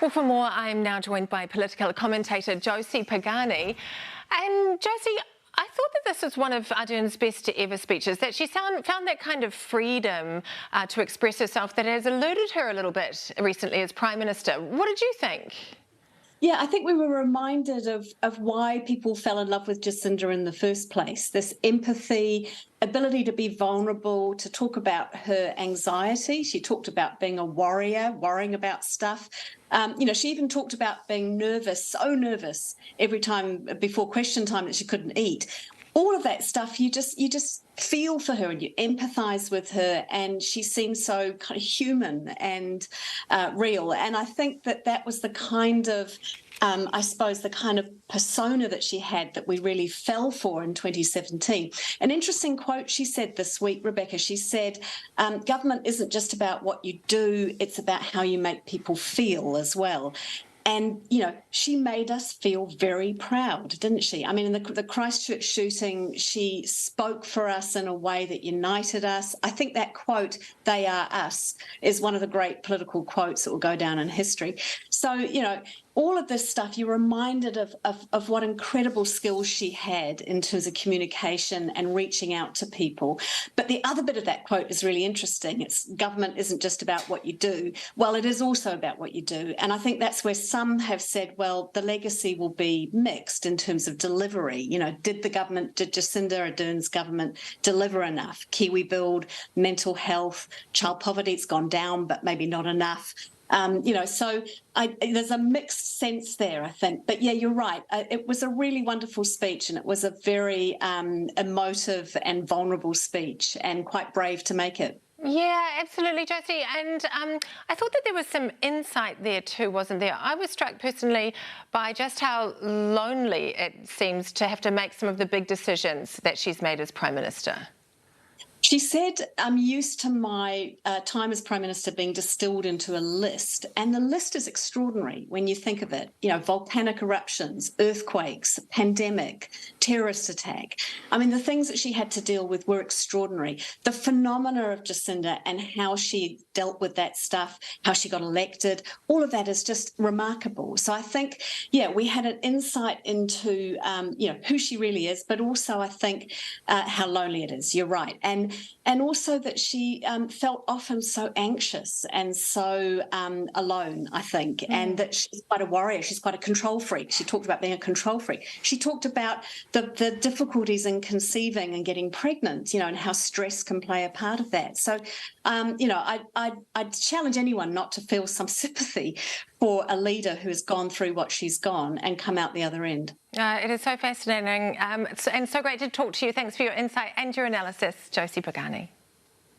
Well, for more, I'm now joined by political commentator Josie Pagani. And Josie, I thought that this was one of Ardern's best ever speeches, that she found that kind of freedom to express herself that has eluded her a little bit recently as Prime Minister. What did you think? Yeah, I think we were reminded of why people fell in love with Jacinda in the first place. This empathy, ability to be vulnerable, to talk about her anxiety. She talked about being a warrior, worrying about stuff. She even talked about being nervous, so nervous every time before question time that she couldn't eat. All of that stuff, you just feel for her and you empathise with her, and she seems so kind of human and real. And I think that was the kind of, the kind of persona that she had that we really fell for in 2017. An interesting quote she said this week, Rebecca, she said, government isn't just about what you do, it's about how you make people feel as well. And, she made us feel very proud, didn't she? I mean, in the Christchurch shooting, she spoke for us in a way that united us. I think that quote, "They are us," is one of the great political quotes that will go down in history. So, all of this stuff, you're reminded of what incredible skills she had in terms of communication and reaching out to people. But the other bit of that quote is really interesting. It's government isn't just about what you do. Well, it is also about what you do. And I think that's where some have said, well, the legacy will be mixed in terms of delivery. Did Jacinda Ardern's government deliver enough? Kiwi Build, mental health, child poverty, it's gone down, but maybe not enough. There's a mixed sense there, I think. But yeah, you're right. It was a really wonderful speech, and it was a very emotive and vulnerable speech, and quite brave to make it. Yeah, absolutely, Josie. And I thought that there was some insight there too, wasn't there? I was struck personally by just how lonely it seems to have to make some of the big decisions that she's made as Prime Minister. She said, "I'm used to my time as Prime Minister being distilled into a list." And the list is extraordinary when you think of it. Volcanic eruptions, earthquakes, pandemic, terrorist attack. I mean, the things that she had to deal with were extraordinary. The phenomena of Jacinda and how she dealt with that stuff, how she got elected, all of that is just remarkable. So I think, we had an insight into, who she really is, but also I think how lonely it is. You're right. And also that she felt often so anxious and so alone, I think, and that she's quite a warrior. She's quite a control freak. She talked about being a control freak. She talked about the difficulties in conceiving and getting pregnant, and how stress can play a part of that. So, I'd challenge anyone not to feel some sympathy for a leader who has gone through what she's gone and come out the other end. It is so fascinating and so great to talk to you. Thanks for your insight and your analysis, Josie Pagani.